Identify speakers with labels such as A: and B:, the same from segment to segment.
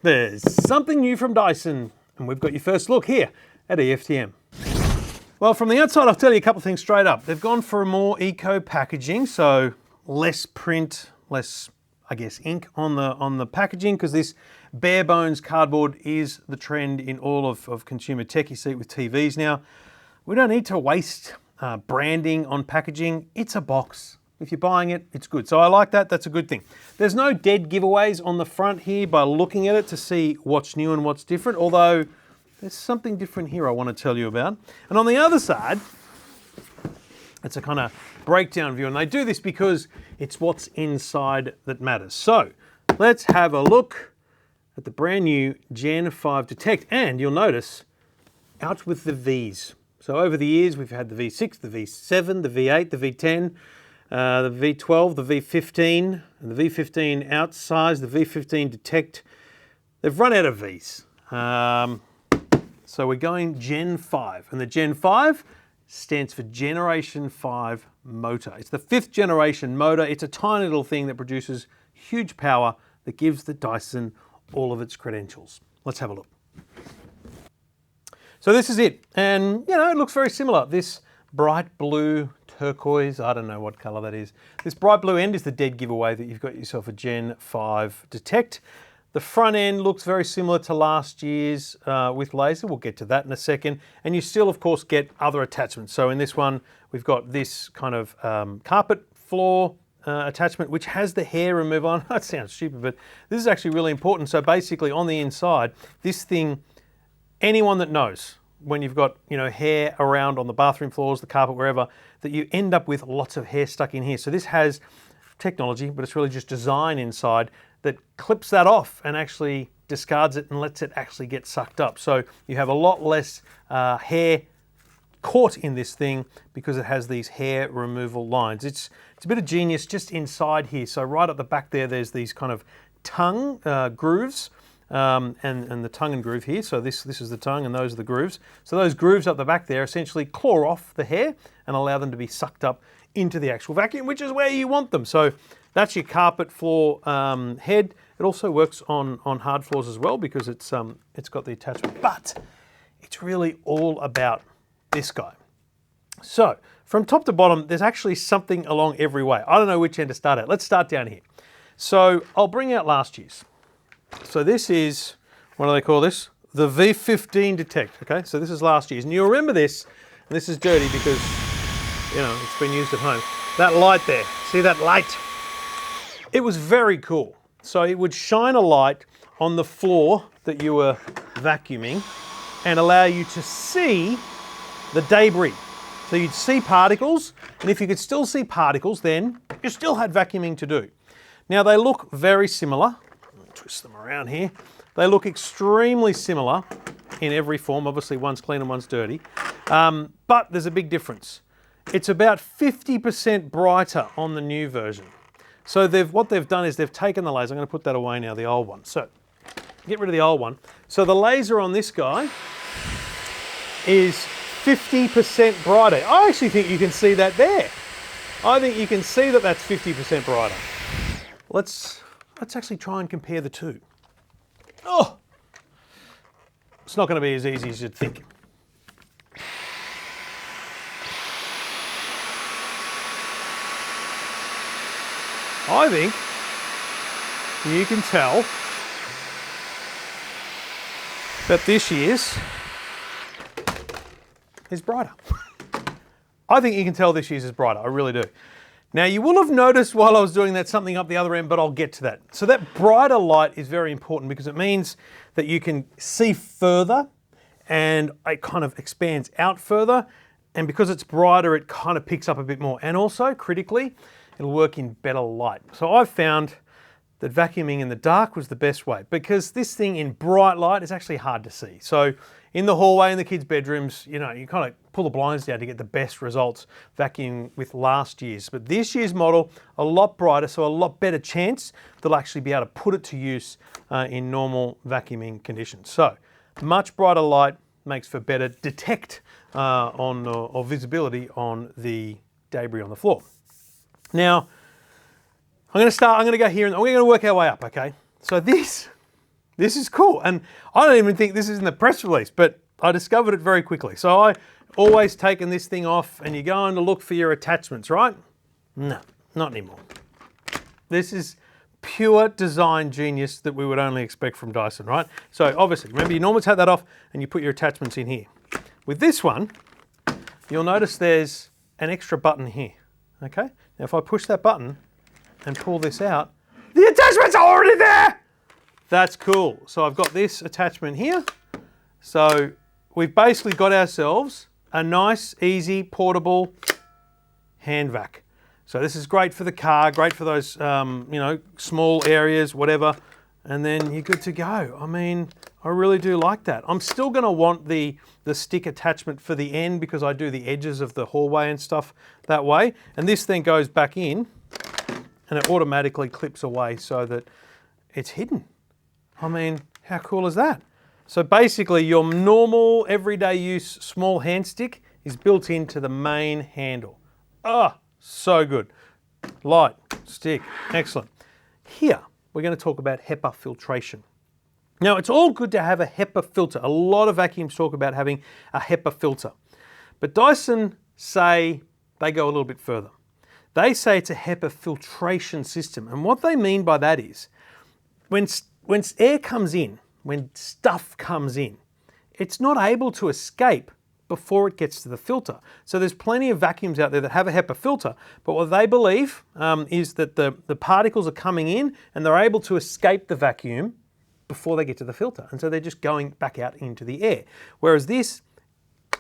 A: There's something new from Dyson, and we've got your first look here at EFTM. Well, from the outside, I'll tell you a couple of things straight up. They've gone for a more eco packaging, so less print, less, I guess, ink on the packaging, because this bare bones cardboard is the trend in all of consumer tech. You see it with TVs now. We don't need to waste branding on packaging. It's a box. If you're buying it, it's good. So I like that. That's a good thing. There's no dead giveaways on the front here by looking at it to see what's new and what's different, although there's something different here I want to tell you about. And on the other side, it's a kind of breakdown view, and they do this because it's what's inside that matters. So let's have a look at the brand new Gen5Detect, and you'll notice out with the Vs. So over the years, we've had the V6, the V7, the V8, the V10, the V12, the V15, and the V15 outsize, the V15 Detect. They've run out of Vs. So we're going Gen 5, and the Gen 5 stands for Generation 5 motor. It's the 5th generation motor. It's a tiny little thing that produces huge power that gives the Dyson all of its credentials. Let's have a look. So this is it, and you know, it looks very similar. This bright blue turquoise, I don't know what color that is. This bright blue end is the dead giveaway that you've got yourself a Gen 5 Detect. The front end looks very similar to last year's with laser. We'll get to that in a second. And you still, of course, get other attachments. So in this one, we've got this kind of carpet floor attachment, which has the hair removal on. That sounds stupid, but this is actually really important. So basically on the inside, this thing, anyone that knows when you've got, you know, hair around on the bathroom floors, the carpet, wherever, that you end up with lots of hair stuck in here. So this has technology, but it's really just design inside that clips that off and actually discards it and lets it actually get sucked up. So you have a lot less hair caught in this thing because it has these hair removal lines. It's a bit of genius just inside here. So right at the back there, there's these kind of tongue grooves. And the tongue and groove here. So this is the tongue and those are the grooves. So those grooves up the back there essentially claw off the hair and allow them to be sucked up into the actual vacuum, which is where you want them. So that's your carpet floor head. It also works on hard floors as well because it's got the attachment, but it's really all about this guy. So from top to bottom, there's actually something along every way. I don't know which end to start at. Let's start down here. So I'll bring out last year's. So this is, what do they call this? The V15 Detect, okay? So this is last year's. And you'll remember this, and this is dirty because, you know, it's been used at home. That light there, see that light? It was very cool. So it would shine a light on the floor that you were vacuuming and allow you to see the debris. So you'd see particles, and if you could still see particles, then you still had vacuuming to do. Now they look very similar. Twist them around here. They look extremely similar in every form. Obviously one's clean and one's dirty, but there's a big difference. It's about 50% brighter on the new version. So what they've done is they've taken the laser. I'm going to put that away now, the old one. So get rid of the old one. So the laser on this guy is 50% brighter. I actually think you can see that there. I think you can see that that's 50% brighter. Let's actually try and compare the two. Oh, it's not going to be as easy as you'd think. I think you can tell that this year's is brighter. I think you can tell this year's is brighter, I really do. Now you will have noticed while I was doing that something up the other end, but I'll get to that. So that brighter light is very important because it means that you can see further and it kind of expands out further. And because it's brighter, it kind of picks up a bit more. And also, critically, it'll work in better light. So I've found that vacuuming in the dark was the best way because this thing in bright light is actually hard to see. So in the hallway, in the kids' bedrooms, you know, you kind of pull the blinds down to get the best results vacuuming with last year's. But this year's model, a lot brighter, so a lot better chance they'll actually be able to put it to use in normal vacuuming conditions. So much brighter light makes for better detect or visibility on the debris on the floor. Now, I'm going to go here and we're going to work our way up, okay? So this This is cool. And I don't even think this is in the press release, but I discovered it very quickly. So I always taken this thing off and you're going to look for your attachments, right? No, not anymore. This is pure design genius that we would only expect from Dyson, right? So obviously, remember you normally take that off and you put your attachments in here. With this one, you'll notice there's an extra button here, okay? Now if I push that button and pull this out, the attachments are already there! That's cool. So I've got this attachment here. So we've basically got ourselves a nice, easy, portable hand vac. So this is great for the car, great for those, you know, small areas, whatever, and then you're good to go. I mean, I really do like that. I'm still gonna want the stick attachment for the end because I do the edges of the hallway and stuff that way. And this thing goes back in and it automatically clips away so that it's hidden. I mean, how cool is that? So basically your normal everyday use small hand stick is built into the main handle. Ah, so good. Light, stick, excellent. Here, we're going to talk about Hepa filtration. Now, it's all good to have a Hepa filter. A lot of vacuums talk about having a Hepa filter. But Dyson say they go a little bit further. They say it's a Hepa filtration system. And what they mean by that is, when air comes in, when stuff comes in, it's not able to escape before it gets to the filter. So there's plenty of vacuums out there that have a Hepa filter, but what they believe is that the particles are coming in and they're able to escape the vacuum before they get to the filter. And so they're just going back out into the air. Whereas this,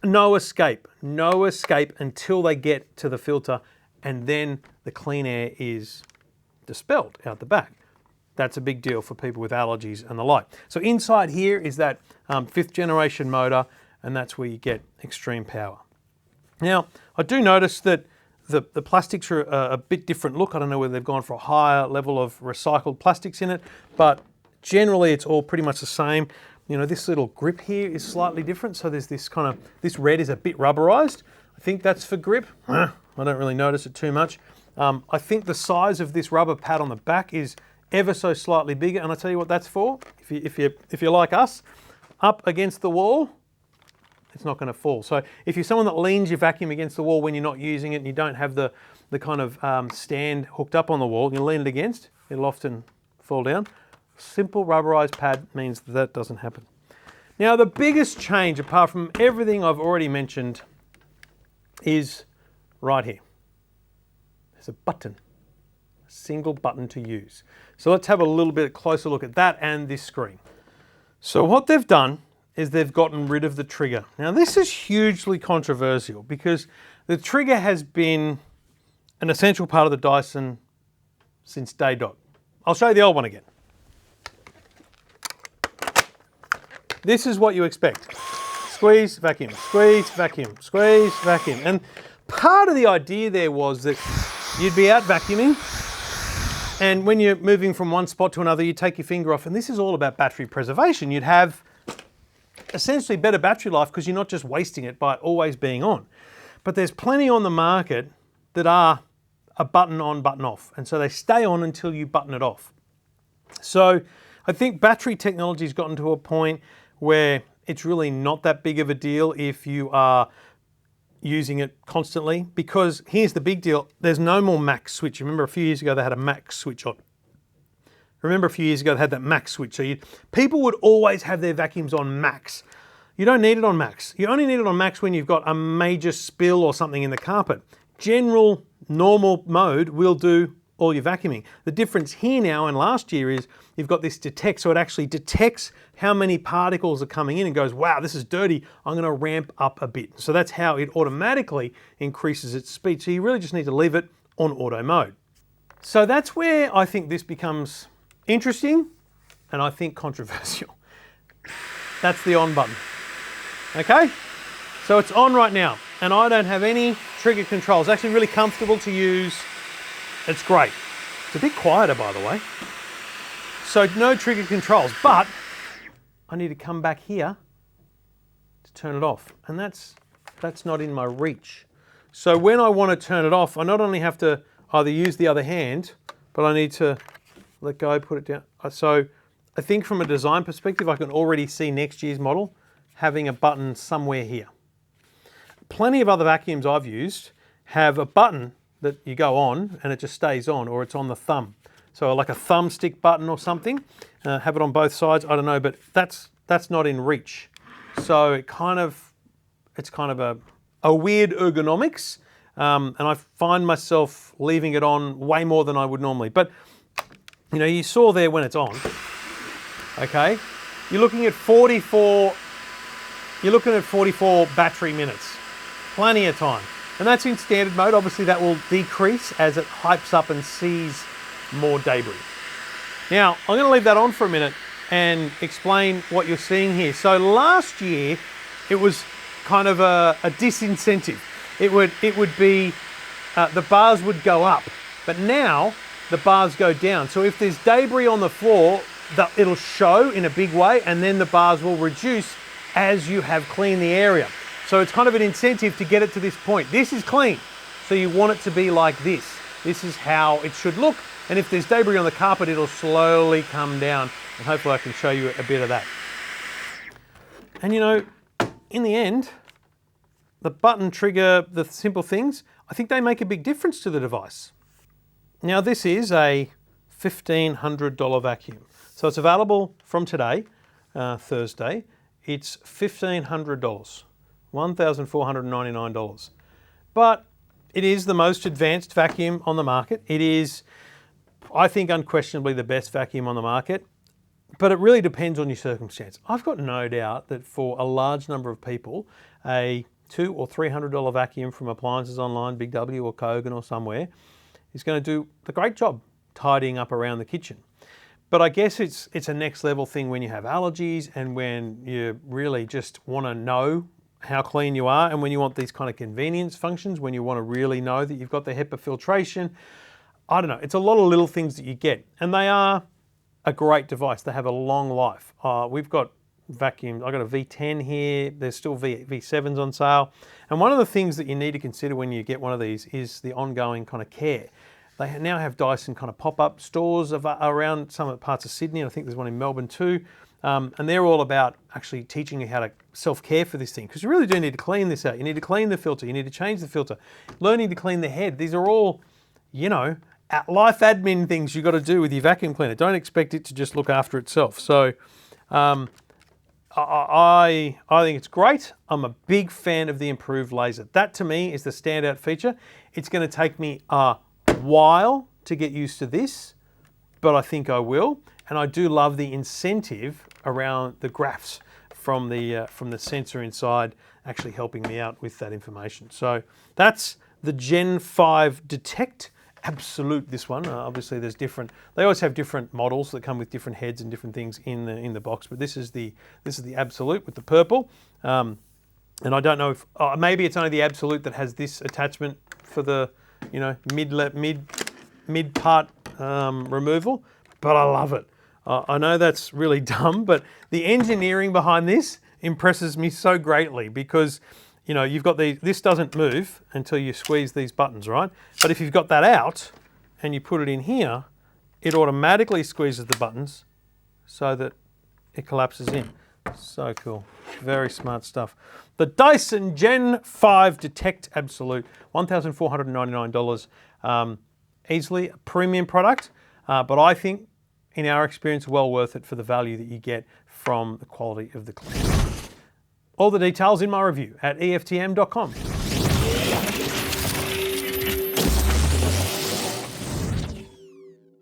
A: no escape until they get to the filter, and then the clean air is dispelled out the back. That's a big deal for people with allergies and the like. So inside here is that 5th generation motor, and that's where you get extreme power. Now, I do notice that the plastics are a bit different look. I don't know whether they've gone for a higher level of recycled plastics in it, but generally it's all pretty much the same. You know, this little grip here is slightly different. So there's this kind of, this red is a bit rubberized. I think that's for grip. I don't really notice it too much. I think the size of this rubber pad on the back is ever so slightly bigger, and I'll tell you what that's for. If you're like us, up against the wall, it's not going to fall. So if you're someone that leans your vacuum against the wall when you're not using it and you don't have the kind of stand hooked up on the wall, you lean it against, it'll often fall down. Simple rubberized pad means that doesn't happen. Now the biggest change, apart from everything I've already mentioned, is right here. There's a button. Single button to use. So let's have a little bit closer look at that and this screen. So what they've done is they've gotten rid of the trigger. Now this is hugely controversial because the trigger has been an essential part of the Dyson since day dot. I'll show you the old one again. This is what you expect. Squeeze, vacuum, squeeze, vacuum, squeeze, vacuum. And part of the idea there was that you'd be out vacuuming, and when you're moving from one spot to another, you take your finger off, and this is all about battery preservation. You'd have essentially better battery life because you're not just wasting it by always being on. But there's plenty on the market that are a button on, button off, and so they stay on until you button it off. So I think battery technology has gotten to a point where it's really not that big of a deal if you are using it constantly, because here's the big deal, there's no more max switch. Remember a few years ago they had a max switch on. Remember a few years ago they had that max switch. So people would always have their vacuums on max. You don't need it on max. You only need it on max when you've got a major spill or something in the carpet. General, normal mode will do all your vacuuming. The difference here now and last year is you've got this detect, so it actually detects how many particles are coming in and goes, wow, this is dirty, I'm gonna ramp up a bit. So that's how it automatically increases its speed. So you really just need to leave it on auto mode. So that's where I think this becomes interesting and I think controversial. That's the on button, okay? So it's on right now and I don't have any trigger controls. It's actually really comfortable to use. It's great. It's a bit quieter, by the way. So no trigger controls, but I need to come back here to turn it off. And that's not in my reach. So when I want to turn it off, I not only have to either use the other hand, but I need to let go, put it down. So I think from a design perspective, I can already see next year's model having a button somewhere here. Plenty of other vacuums I've used have a button that you go on and it just stays on, or it's on the thumb. So like a thumbstick button or something, have it on both sides, I don't know, but that's not in reach. So it's kind of a weird ergonomics, and I find myself leaving it on way more than I would normally. But you know, you saw there when it's on, okay? You're looking at 44 battery minutes, plenty of time. And that's in standard mode. Obviously that will decrease as it hypes up and sees more debris. Now, I'm going to leave that on for a minute and explain what you're seeing here. So last year, it was kind of a disincentive. It would be, the bars would go up, but now the bars go down. So if there's debris on the floor, it'll show in a big way, and then the bars will reduce as you have cleaned the area. So it's kind of an incentive to get it to this point. This is clean, so you want it to be like this. This is how it should look. And if there's debris on the carpet, it'll slowly come down. And hopefully I can show you a bit of that. And you know, in the end, the button trigger, the simple things, I think they make a big difference to the device. Now this is a $1,500 vacuum. So it's available from today, Thursday. It's $1,500, $1,499. But it is the most advanced vacuum on the market. It is, I think, unquestionably the best vacuum on the market, but it really depends on your circumstance. I've got no doubt that for a large number of people, a $200 or $300 vacuum from appliances online, Big W or Kogan or somewhere, is going to do a great job tidying up around the kitchen. But I guess it's a next level thing when you have allergies and when you really just want to know how clean you are, and when you want these kind of convenience functions, when you want to really know that you've got the Hepa filtration. I don't know, it's a lot of little things that you get, and they are a great device. They have a long life. We've got vacuums. I've got a V10 here. There's still V7s on sale. And one of the things that you need to consider when you get one of these is the ongoing kind of care. They now have Dyson kind of pop-up stores around some of the parts of Sydney. I think there's one in Melbourne too. And they're all about actually teaching you how to self-care for this thing, because you really do need to clean this out. You need to clean the filter. You need to change the filter. Learning to clean the head. These are all, you know, life admin things you've got to do with your vacuum cleaner. Don't expect it to just look after itself. So I think it's great. I'm a big fan of the improved laser. That to me is the standout feature. It's going to take me a while to get used to this, but I think I will. And I do love the incentive around the graphs from the sensor inside, actually helping me out with that information. So that's the Gen5Detect Absolute. This one, obviously, there's different. They always have different models that come with different heads and different things in the box. But this is the Absolute with the purple. And I don't know if maybe it's only the Absolute that has this attachment for the mid part removal. But I love it. I know that's really dumb, but the engineering behind this impresses me so greatly, because you know, you've got this doesn't move until you squeeze these buttons, right? But if you've got that out and you put it in here, it automatically squeezes the buttons so that it collapses in. So cool. Very smart stuff. The Dyson Gen5Detect Absolute, $1,499. Easily a premium product, but I think, in our experience, well worth it for the value that you get from the quality of the cleaner. All the details in my review at EFTM.com.